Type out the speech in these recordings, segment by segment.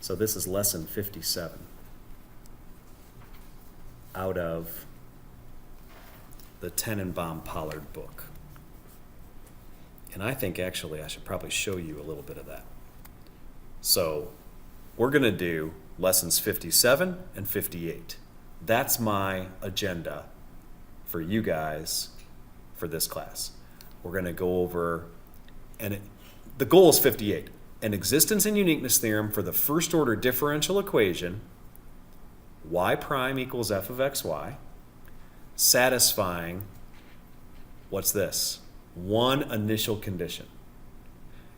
So this is lesson 57 out of the Tenenbaum-Pollard book. And I think actually I should probably show you a little bit of that. So we're going to do lessons 57 and 58. That's my agenda for you guys for this class. We're going to go over, the goal is 58, an existence and uniqueness theorem for the first order differential equation y prime equals f of xy, satisfying, what's this? One initial condition.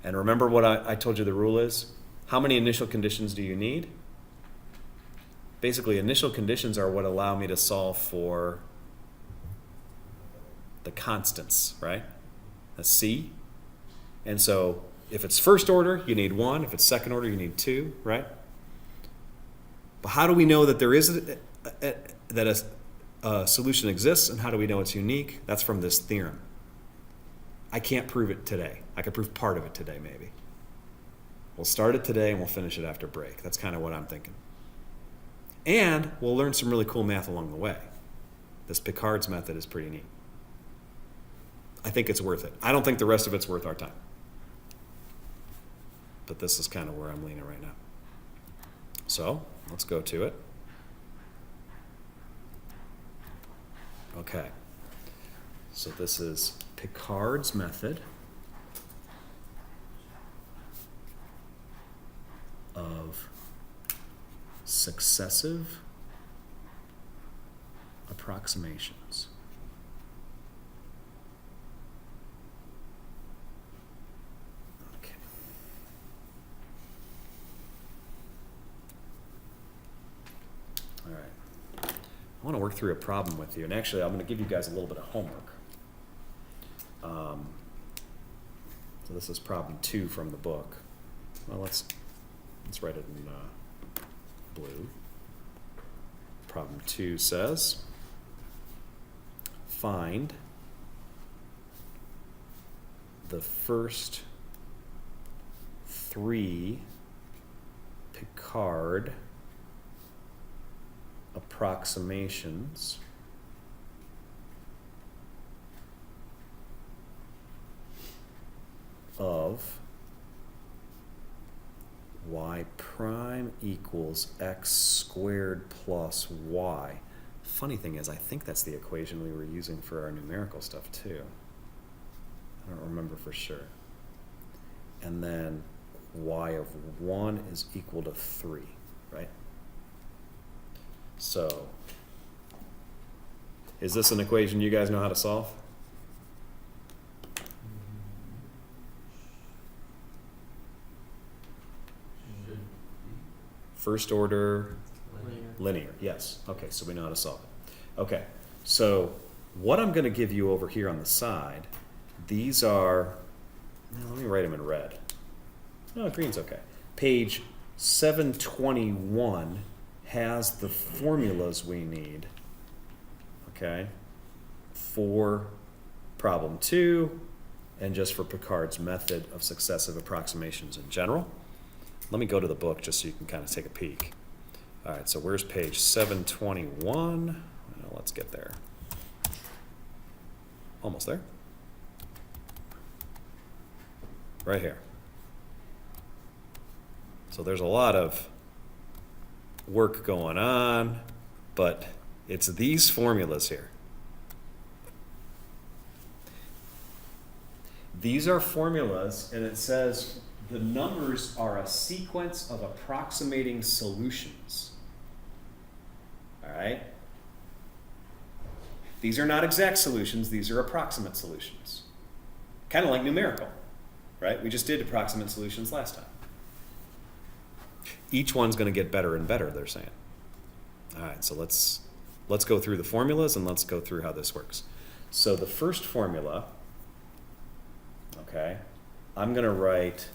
And remember what I told you the rule is? How many initial conditions do you need? Basically, initial conditions are what allow me to solve for the constants, right? A C. And so if it's first order, you need 1. If it's second order, you need 2, right? But how do we know that there is that a solution exists, and how do we know it's unique? That's from this theorem. I can't prove it today. I could prove part of it today, maybe. We'll start it today and we'll finish it after break. That's kind of what I'm thinking. And we'll learn some really cool math along the way. This Picard's method is pretty neat. I think it's worth it. I don't think the rest of it's worth our time. But this is kind of where I'm leaning right now. So let's go to it. Okay. So this is Picard's method of successive approximations. Okay. All right. I want to work through a problem with you, and actually I'm going to give you guys a little bit of homework. So this is problem 2 from the book. Well, let's write it in blue. Problem 2 says, find the first 3 Picard approximations of y prime equals x squared plus y. Funny thing is, I think that's the equation we were using for our numerical stuff too. I don't remember for sure. And then y of 1 is equal to 3, right? So, is this an equation you guys know how to solve? First order linear. Yes. Okay, so we know how to solve it. Okay, so what I'm going to give you over here on the side, these are, let me write them in red. No, green's okay. Page 721 has the formulas we need, okay, for problem 2 and just for Picard's method of successive approximations in general. Let me go to the book just so you can kind of take a peek. All right, so where's page 721? Well, let's get there. Almost there. Right here. So there's a lot of work going on, but it's these formulas here. These are formulas, and it says the numbers are a sequence of approximating solutions. All right? These are not exact solutions, these are approximate solutions. Kind of like numerical, right? We just did approximate solutions last time. Each one's going to get better and better, they're saying. All right, so let's go through the formulas and let's go through how this works. So the first formula, okay, I'm going to write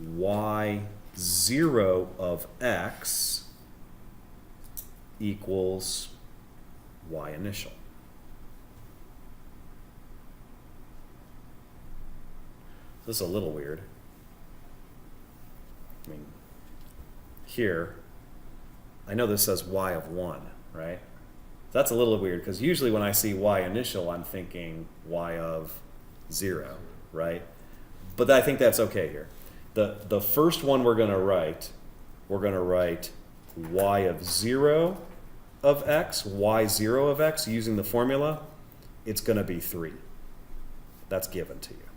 y0 of x equals y initial. This is a little weird. I mean, here, I know this says y of 1, right? That's a little weird because usually when I see y initial, I'm thinking y of 0, right? But I think that's okay here. The first one we're going to write y of 0 of x, y0 of x using the formula. It's going to be 3. That's given to you.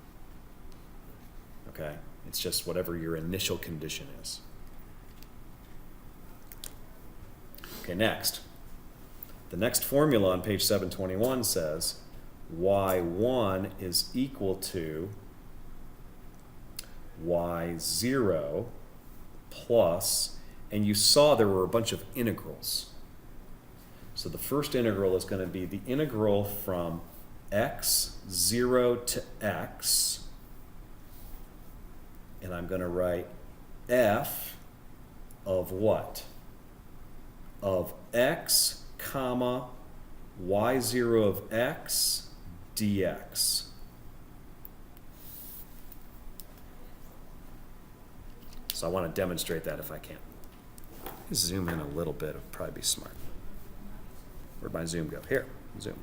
Okay? It's just whatever your initial condition is. Okay, next. The next formula on page 721 says y1 is equal to y0 plus, and you saw there were a bunch of integrals. So the first integral is going to be the integral from x0 to x, and I'm going to write f of what? Of x comma y0 of x dx. So I want to demonstrate that if I can. Zoom in a little bit, it would probably be smart. Where'd my zoom go? Here, zoom.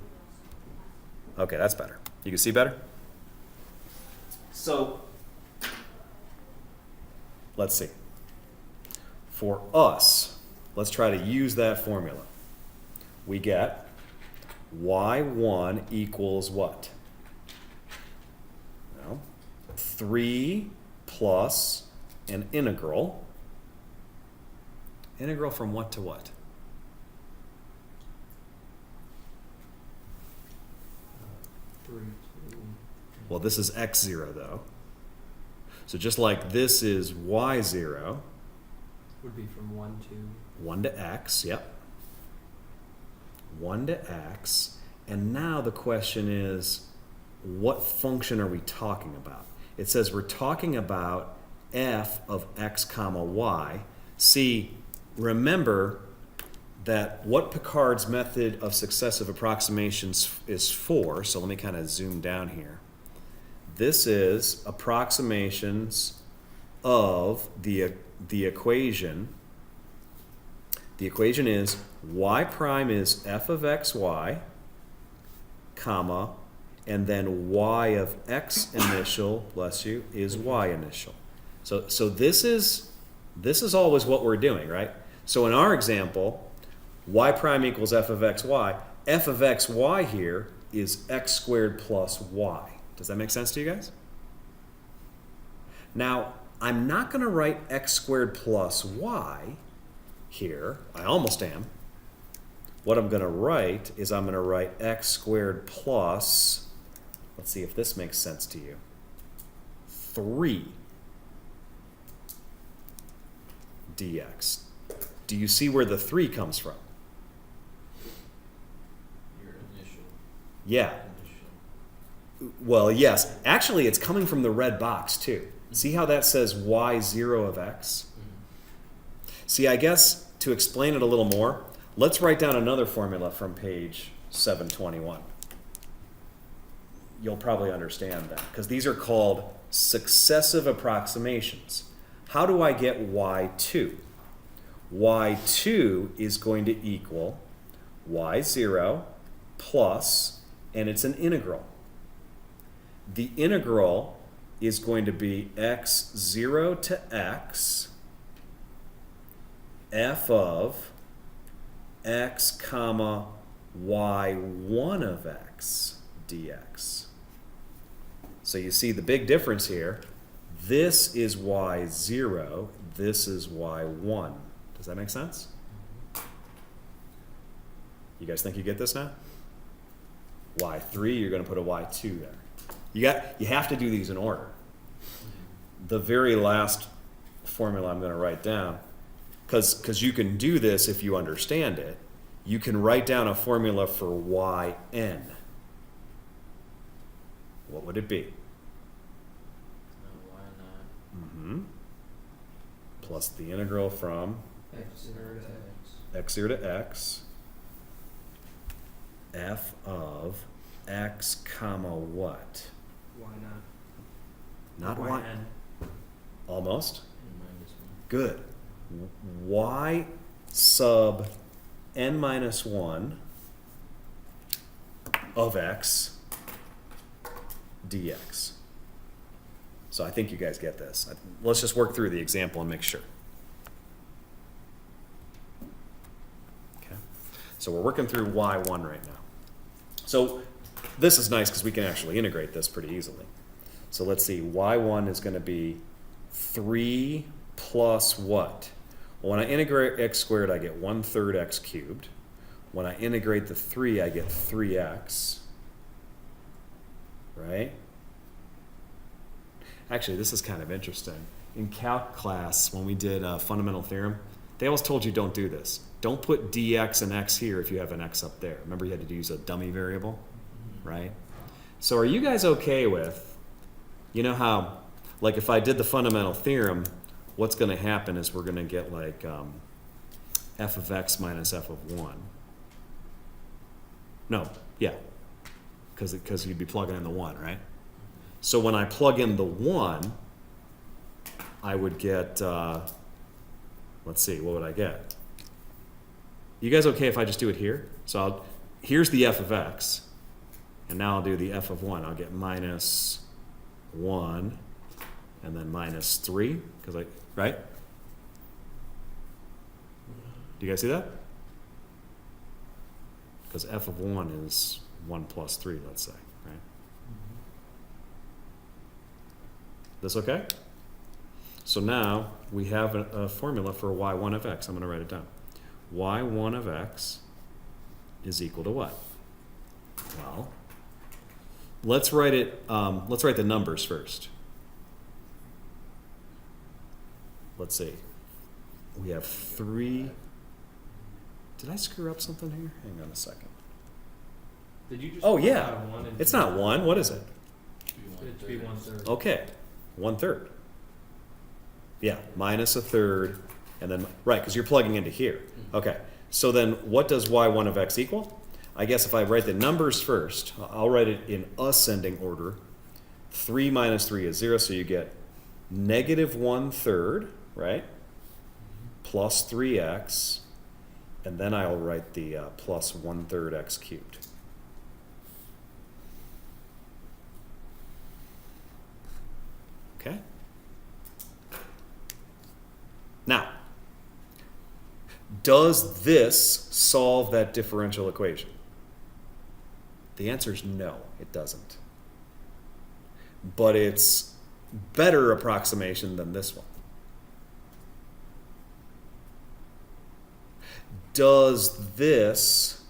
Okay, that's better. You can see better? So, let's see. For us, let's try to use that formula. We get y1 equals what? Well, 3 plus an integral. Integral from what to what? Well, this is x0 though. So just like this is y0. Would be from 1 to... 1 to x, yep. 1 to x. And now the question is, what function are we talking about? It says we're talking about f of x comma y. See, remember that what Picard's method of successive approximations is for, so let me kind of zoom down here. This is approximations of the equation. The equation is y prime is f of xy, comma, and then y of x initial, bless you, is y initial. So this is always what we're doing, right? So in our example, y prime equals f of xy. F of xy here is x squared plus y. Does that make sense to you guys? Now, I'm not going to write x squared plus y here. I almost am. What I'm going to write is I'm going to write x squared plus, let's see if this makes sense to you, 3 dx. Do you see where the 3 comes from? Your initial. Yeah. Well, yes. Actually, it's coming from the red box, too. See how that says y0 of x? See, I guess to explain it a little more, let's write down another formula from page 721. You'll probably understand that, because these are called successive approximations. How do I get y2? y2 is going to equal y0 plus, and it's an integral. The integral is going to be x0 to x f of x comma y1 of x dx. So you see the big difference here. This is y0, this is y1. Does that make sense? You guys think you get this now? y3, you're going to put a y2 there. You have to do these in order. The very last formula I'm going to write down, because you can do this if you understand it, you can write down a formula for yn. What would it be? Why not? Mm-hmm. Plus the integral from X0 to X. x0 to x f of x comma what? Why not? Not Why y. n? Almost. And minus 1. Good. y sub n minus 1 of x dx. So I think you guys get this. Let's just work through the example and make sure. Okay. So we're working through y1 right now. So this is nice because we can actually integrate this pretty easily. So let's see, y1 is going to be 3 plus what? Well, when I integrate x squared, I get 1/3 x cubed. When I integrate the 3, I get 3x. Right? Actually, this is kind of interesting. In calc class, when we did a fundamental theorem, they always told you don't do this. Don't put dx and x here if you have an x up there. Remember you had to use a dummy variable, right? So are you guys okay with, you know how, like if I did the fundamental theorem, what's going to happen is we're going to get like f of x minus f of 1. No, yeah, because you'd be plugging in the 1, right? So when I plug in the 1, I would get, let's see, what would I get? You guys okay if I just do it here? So here's the f of x, and now I'll do the f of 1. I'll get minus 1, and then minus 3, because right? Do you guys see that? Because f of 1 is 1 plus 3, let's say, right? This okay? So now we have a formula for y1 of x. I'm going to write it down. y1 of x is equal to what? Well, let's write it. Let's write the numbers first. Let's see. We have 3. Did I screw up something here? Hang on a second. Did you just? Oh put yeah, out a 1 and it's 2? not 1. What is it? It should be 1/3. Okay, 1/3. Yeah, minus 1/3, and then, right, because you're plugging into here. Okay, so then what does y1 of x equal? I guess if I write the numbers first, I'll write it in ascending order. 3 minus 3 is 0, so you get negative 1/3, right? Plus 3x, and then I'll write the plus 1/3 x cubed. Okay? Now, does this solve that differential equation? The answer is no, it doesn't. But it's better approximation than this one. Does this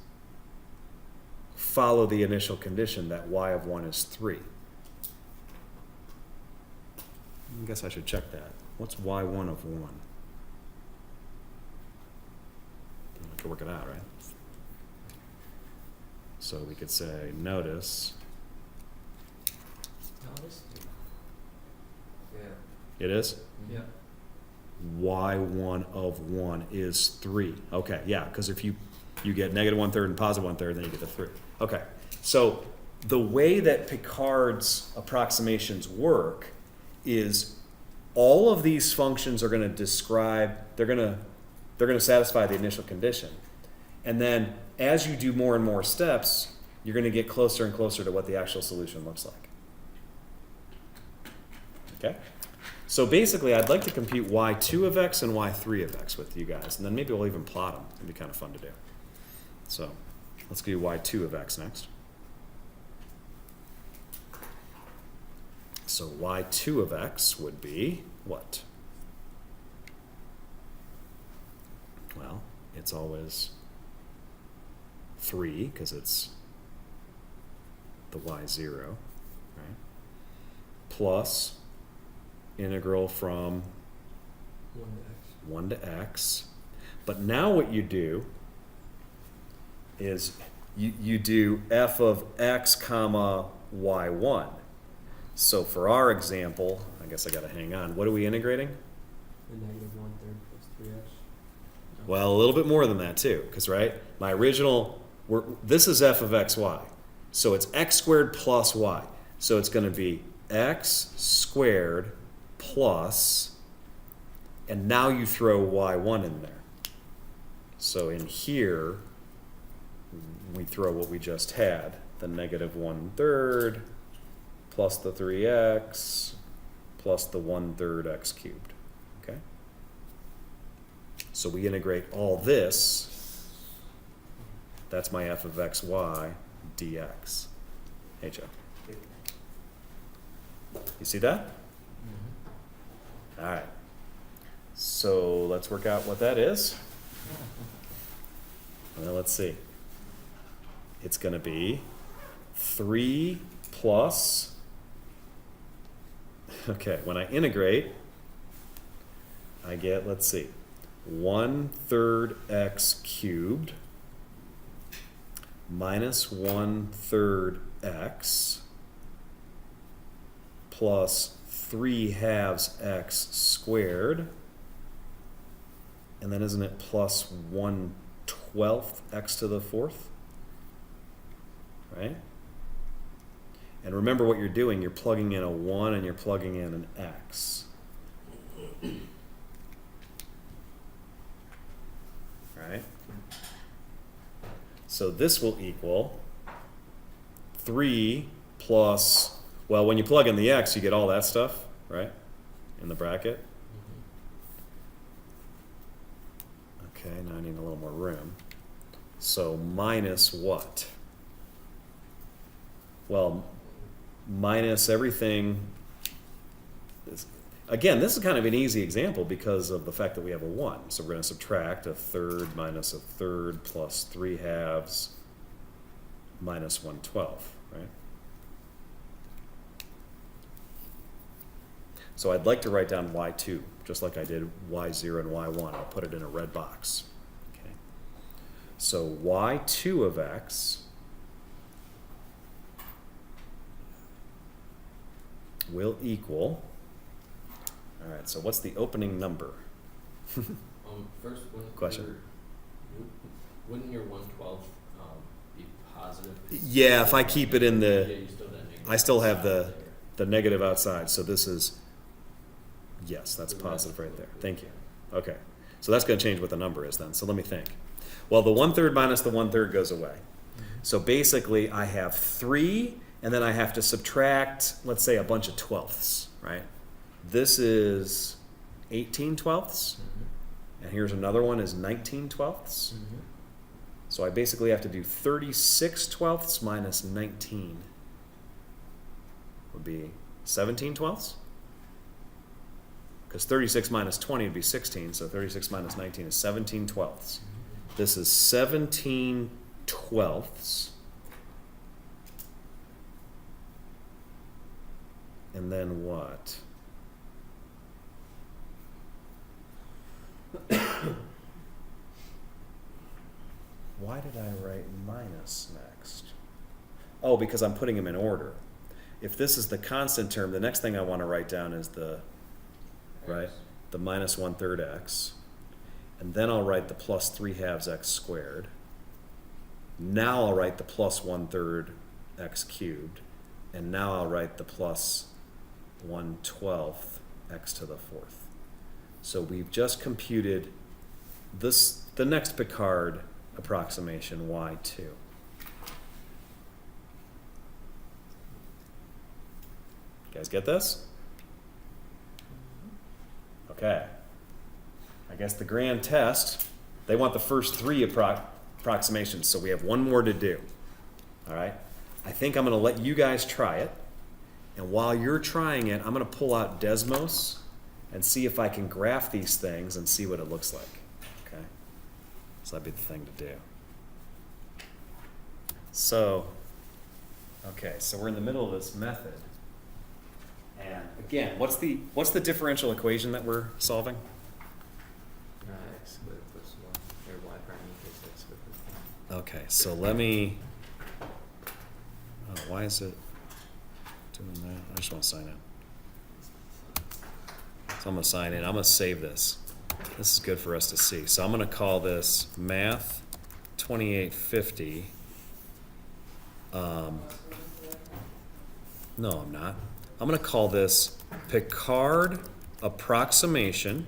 follow the initial condition that y of 1 is 3? I guess I should check that. What's y1 of 1? I can work it out, right? So we could say, notice, Yeah. it is? Yeah. y1 of 1 is 3. Okay, yeah, because if you get negative 1/3 and positive 1/3, then you get the 3. Okay, so the way that Picard's approximations work is all of these functions are going to describe, they're going to satisfy the initial condition. And then as you do more and more steps, you're going to get closer and closer to what the actual solution looks like. Okay? So basically, I'd like to compute y2 of x and y3 of x with you guys, and then maybe we'll even plot them. It'd be kind of fun to do. So let's do y2 of x next. So y2 of x would be what? Well, it's always 3 because it's the y0, right? Plus integral from 1 to x. But now what you do is you do f of x comma y1. So for our example, I guess I got to hang on. What are we integrating? The negative 1/3 plus 3x. Well, a little bit more than that too, because right, my original, this is f of xy. So it's x squared plus y. So it's going to be x squared plus And now you throw y1 in there. So in here, we throw what we just had, the negative 1/3 plus the 3x plus the 1/3 x cubed, okay? So we integrate all this. That's my f of xy dx. Hey, Joe. You see that? All right. So let's work out what that is. Well, let's see. It's going to be 3 plus, okay, when I integrate, I get, let's see, 1/3 x cubed minus 1/3 x plus 3/2 x squared. And then isn't it plus 1/12 x to the 4th? Right? And remember what you're doing. You're plugging in a 1 and you're plugging in an x. Right? So this will equal 3 plus, well, when you plug in the x, you get all that stuff, right? In the bracket. Okay, now I need a little more room. So minus what? Well, minus everything. Again, this is kind of an easy example because of the fact that we have a 1. So we're going to subtract 1/3 minus 1/3 plus 3/2 minus 1/12, right? So I'd like to write down y2, just like I did y0 and y1. I'll put it in a red box. Okay. So y2 of x will equal, all right, so what's the opening number? First, Question. Wouldn't your 1/12 be positive? Yeah, if I keep it in Yeah, the, you still have that negative I still have outside the negative outside, so this is, yes, that's The positive rest right there. will- Thank you. Okay, so that's going to change what the number is then, so let me think. Well, the 1/3 minus the 1/3 goes away. So basically, I have 3, and then I have to subtract, let's say, a bunch of twelfths, right? This is 18 twelfths, Mhm. and here's another one is 19 twelfths. Mhm. So I basically have to do 36 twelfths minus 19 would be 17 twelfths. Because 36 minus 20 would be 16, so 36 minus 19 is 17 twelfths. This is 17 twelfths. And then what? Why did I write minus next? Oh, because I'm putting them in order. If this is the constant term, the next thing I want to write down is the, right, the minus 1/3 x. And then I'll write the plus 3/2 x squared. Now I'll write the plus 1/3 x cubed. And now I'll write the plus 1/12 x to the 4th. So we've just computed this, the next Picard approximation, y2. You guys get this? Okay. I guess the grand test, they want the first 3 approximations, so we have one more to do. All right? I think I'm going to let you guys try it. And while you're trying it, I'm going to pull out Desmos and see if I can graph these things and see what it looks like. Okay? So that'd be the thing to do. So, okay, so we're in the middle of this method. And again, what's the differential equation that we're solving? X with plus 1, or y prime equals x with this. Okay, so let me, why is it doing that? I just want to sign in. So I'm going to sign in. I'm going to save this. This is good for us to see. So I'm going to call this Math 2850. No, I'm not. I'm going to call this Picard Approximation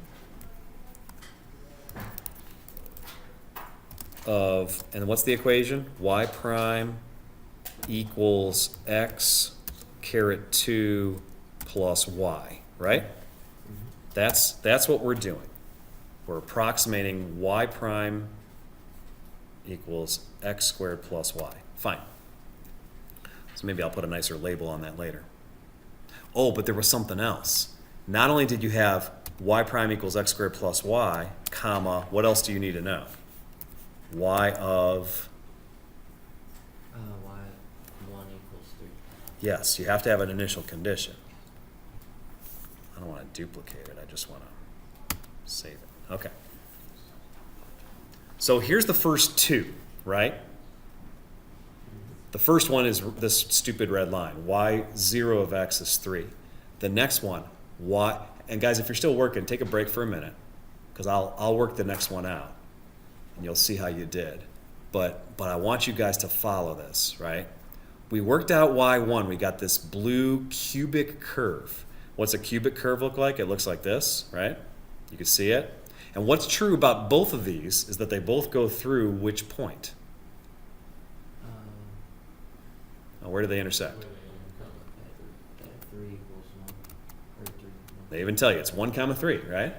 of, and what's the equation? Y prime equals x caret 2 plus y, right? That's what we're doing. We're approximating y prime equals x squared plus y. Fine. So maybe I'll put a nicer label on that later. Oh, but there was something else. Not only did you have y prime equals x squared plus y, comma, what else do you need to know? Y of, y1 equals 3. yes, you have to have an initial condition. I don't want to duplicate it, I just want to save it. Okay. So here's the first two, right? The first one is this stupid red line. Y0 of x is 3. The next one, y, and guys, if you're still working, take a break for a minute, because I'll work the next one out, and you'll see how you did. But I want you guys to follow this, right? We worked out y1. We got this blue cubic curve. What's a cubic curve look like? It looks like this, right? You can see it. And what's true about both of these is that they both go through which point? Where do they intersect? That 3 equals 1. Or 3. They even tell you it's 1 comma 3, right?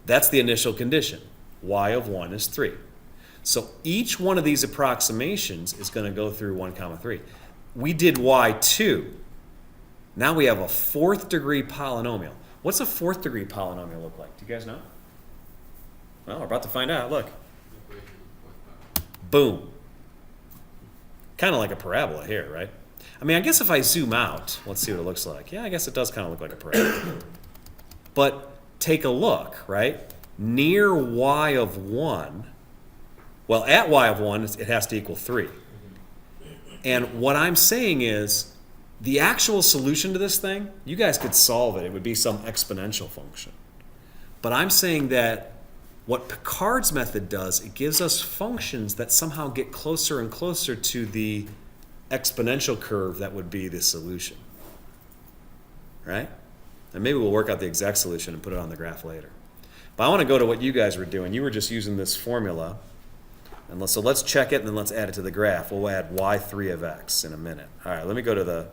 That's the initial condition. Y of 1 is 3. So each one of these approximations is going to go through 1 comma 3. We did y2. Now we have a 4th degree polynomial. What's a 4th degree polynomial look like? Do you guys know? Well, we're about to find out. Look. Boom. Kind of like a parabola here, right? I mean, I guess if I zoom out, let's see what it looks like. Yeah, I guess it does kind of look like a parabola. But take a look, right? Near y of 1, well, at y of 1, it has to equal 3. And what I'm saying is, the actual solution to this thing, you guys could solve it. It would be some exponential function. But I'm saying that what Picard's method does, it gives us functions that somehow get closer and closer to the exponential curve that would be the solution. Right? And maybe we'll work out the exact solution and put it on the graph later. But I want to go to what you guys were doing. You were just using this formula. And so let's check it and then let's add it to the graph. We'll add y3 of x in a minute. All right, let me go to the,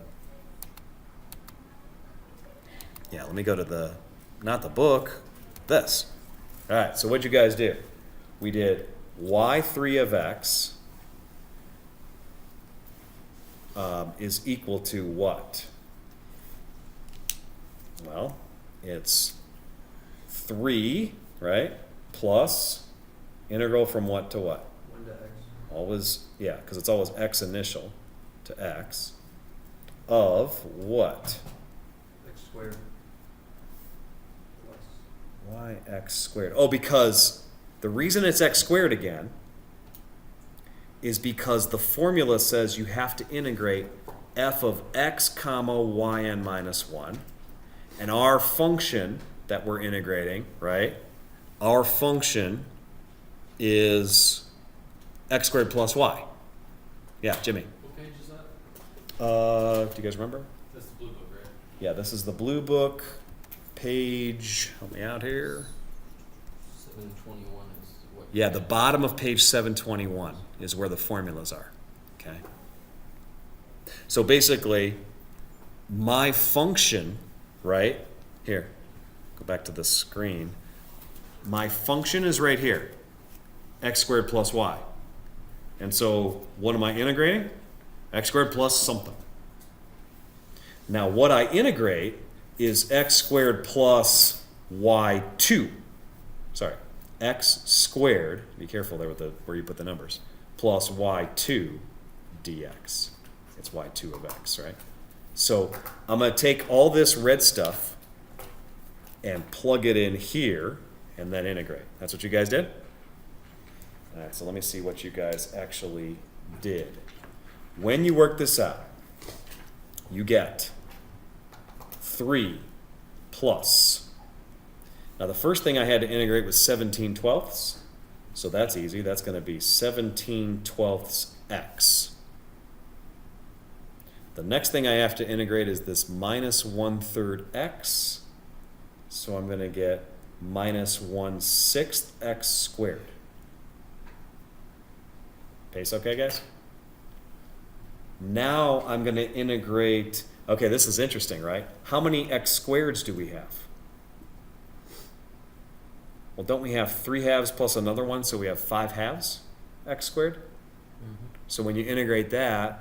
not the book, this. All right, so what'd you guys do? We did y3 of x is equal to what? Well, it's 3, right, plus integral from what to what? 1 to x. Always, yeah, because it's always x initial to x of what? X squared. Why x squared? Oh, because the reason it's x squared again is because the formula says you have to integrate f of x comma yn minus 1. And our function that we're integrating, right? Our function is x squared plus y. Yeah, Jimmy. What page is that? Do you guys remember? That's the blue book, right? Yeah, this is the blue book. Page, help me out here. 721 is what? Yeah, the bottom of page 721 is where the formulas are. Okay. So basically, my function, right here, go back to the screen. My function is right here, x squared plus y. And so what am I integrating? X squared plus something. Now what I integrate is x squared plus y2. Sorry, x squared, be careful there with where you put the numbers, plus y2 dx. It's y2 of x, right? So I'm going to take all this red stuff and plug it in here and then integrate. That's what you guys did? All right, so let me see what you guys actually did. When you work this out, you get 3 plus. Now the first thing I had to integrate was 17/12, so that's easy. That's going to be 17/12 x. The next thing I have to integrate is this minus 1/3 x, so I'm going to get minus 1/6 x squared. Pace okay, guys? Now I'm going to integrate, okay, this is interesting, right? How many x squareds do we have? Well, don't we have 3 halves plus another one, so we have 5 halves x squared? So when you integrate that,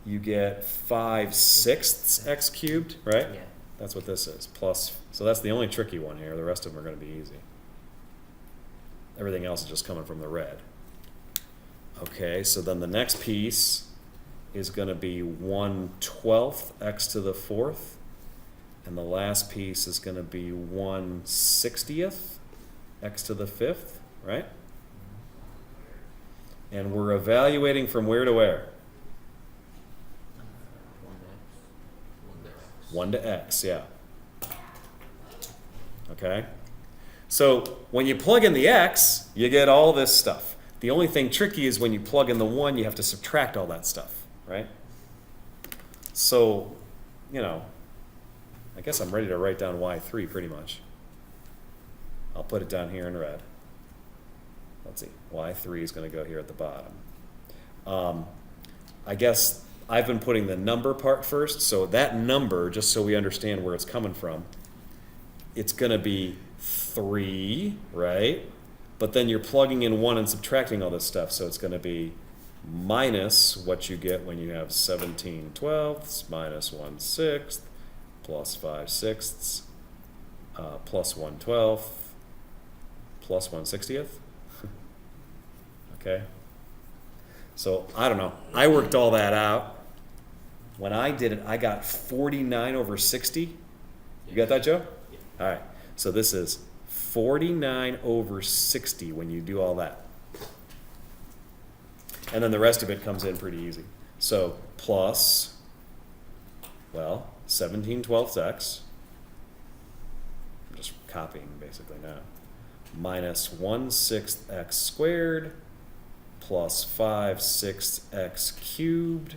you get 5/6 x cubed, right? Yeah. That's what this is, plus, so that's the only tricky one here. The rest of them are going to be easy. Everything else is just coming from the red. Okay, so then the next piece is going to be 1/12 x to the 4th, and the last piece is going to be 1/60 x to the 5th, right? And we're evaluating from where to where? 1 to x, yeah. Okay? So when you plug in the x, you get all this stuff. The only thing tricky is when you plug in the 1, you have to subtract all that stuff, right? So, you know, I guess I'm ready to write down y3 pretty much. I'll put it down here in red. Let's see, y3 is going to go here at the bottom. I guess I've been putting the number part first, so that number, just so we understand where it's coming from, it's going to be 3, right? But then you're plugging in 1 and subtracting all this stuff, so it's going to be minus what you get when you have 17/12 minus 1/6 plus 5/6 plus 1/12 plus 1/60. Okay? So, I don't know. I worked all that out. When I did it, I got 49/60. You got that, Joe? Yeah. All right. So this is 49/60 when you do all that. And then the rest of it comes in pretty easy. So plus, well, 17/12 x. I'm just copying basically now. Minus 1/6 x squared plus 5/6 x cubed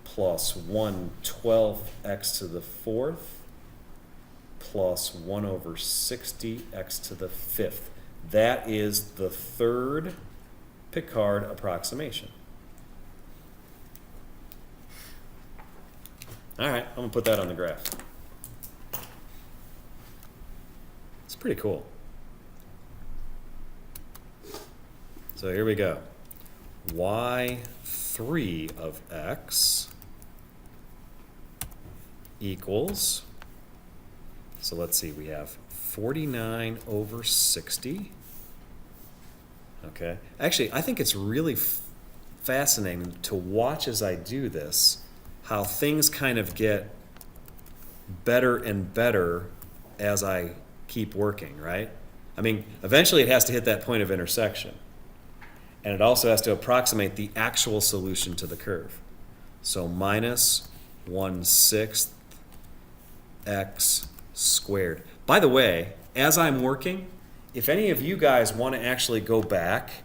plus 1/12 x to the 4th plus 1/60 x to the 5th. That is the third Picard approximation. All right, I'm going to put that on the graph. It's pretty cool. So here we go. y3 of x equals, so let's see, we have 49/60. Okay. Actually, I think it's really fascinating to watch as I do this, how things kind of get better and better as I keep working, right? I mean, eventually it has to hit that point of intersection. And it also has to approximate the actual solution to the curve. So minus 1/6 x squared. By the way, as I'm working, if any of you guys want to actually go back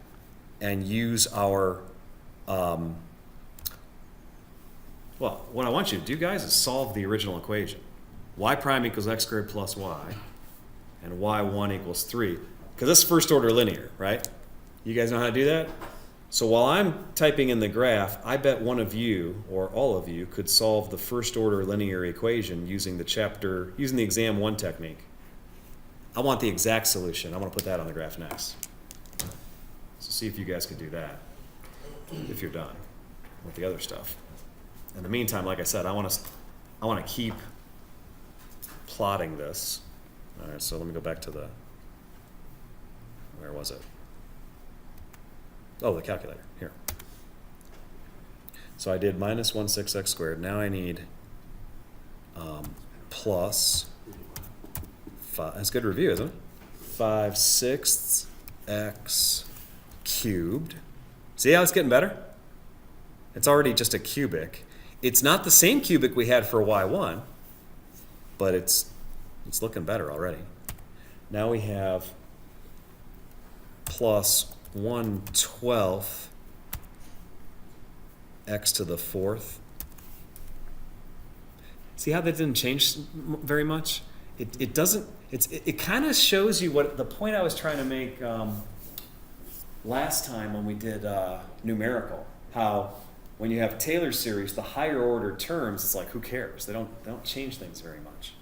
and use our, well, what I want you to do, guys, is solve the original equation. Y prime equals x squared plus y, and y1 equals 3. Because this is first order linear, right? You guys know how to do that? So while I'm typing in the graph, I bet one of you, or all of you, could solve the first order linear equation using the exam 1 technique. I want the exact solution. I want to put that on the graph next. So see if you guys could do that, if you're done with the other stuff. In the meantime, like I said, I want to keep plotting this. All right, so let me go back to where was it? Oh, the calculator, here. So I did minus 1/6 x squared. Now I need plus 5, that's good review, isn't it? 5/6 x cubed. See how it's getting better? It's already just a cubic. It's not the same cubic we had for y1, but it's looking better already. Now we have plus 1/12 x to the 4th. See how that didn't change very much? It doesn't. It kind of shows you what the point I was trying to make last time when we did numerical, how when you have Taylor series, the higher order terms, it's like, who cares? They don't change things very much.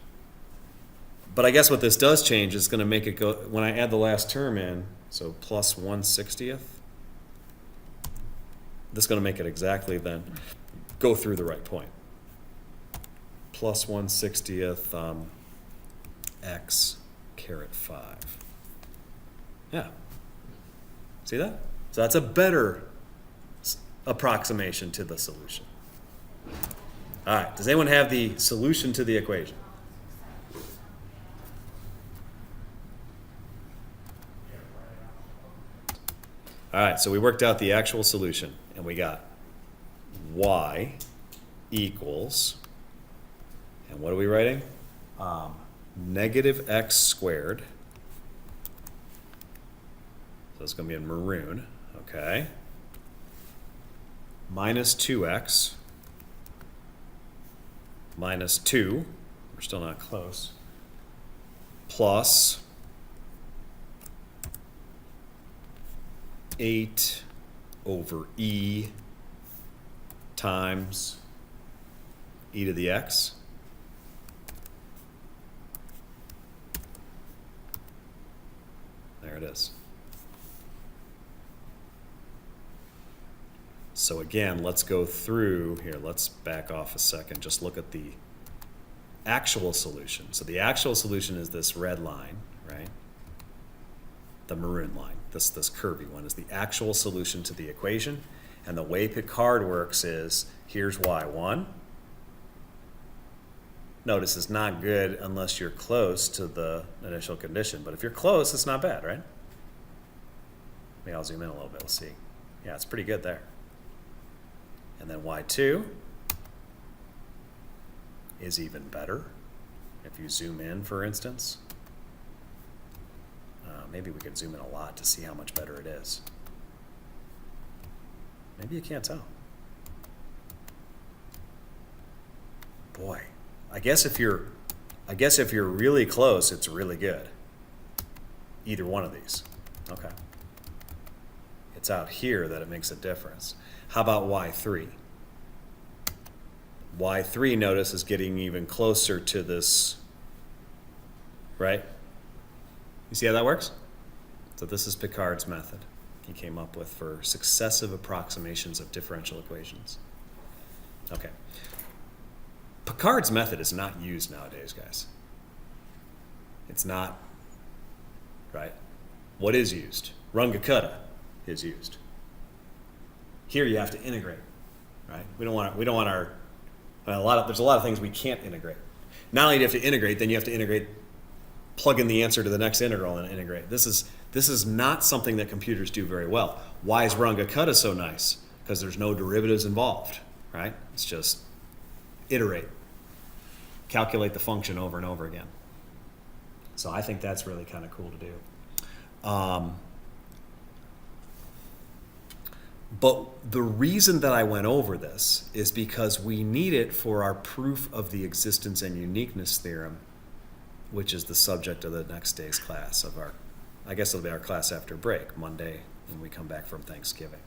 But I guess what this does change is going to make it go, when I add the last term in, so plus 1/60th, this is going to make it exactly then go through the right point. Plus 1/60th x caret 5. Yeah. See that? So that's a better approximation to the solution. All right. Does anyone have the solution to the equation? All right. So we worked out the actual solution, and we got y equals, and what are we writing? Negative x squared. So it's going to be in maroon, okay? Minus 2x minus 2, we're still not close, plus 8 over e times e to the x. There it is. So again, let's go through here. Let's back off a second. Just look at the actual solution. So the actual solution is this red line, right? The maroon line. This curvy one is the actual solution to the equation. And the way Picard works is, here's y1. Notice it's not good unless you're close to the initial condition. But if you're close, it's not bad, right? Maybe I'll zoom in a little bit. We'll see. Yeah, it's pretty good there. And then y2 is even better. If you zoom in, for instance, maybe we could zoom in a lot to see how much better it is. Maybe you can't tell. Boy, I guess if you're really close, it's really good. Either one of these. Okay. It's out here that it makes a difference. How about y3? Y3, notice, is getting even closer to this, right? You see how that works? So this is Picard's method he came up with for successive approximations of differential equations. Okay. Picard's method is not used nowadays, guys. It's not, right? What is used? Runge-Kutta is used. Here you have to integrate, right? We don't want our there's a lot of things we can't integrate. Not only do you have to integrate, then you have to integrate, plug in the answer to the next integral and integrate. This is not something that computers do very well. Why is Runge-Kutta so nice? Because there's no derivatives involved, right? It's just iterate, calculate the function over and over again. So I think that's really kind of cool to do. But the reason that I went over this is because we need it for our proof of the existence and uniqueness theorem, which is the subject of the next day's class of I guess it'll be our class after break, Monday, when we come back from Thanksgiving.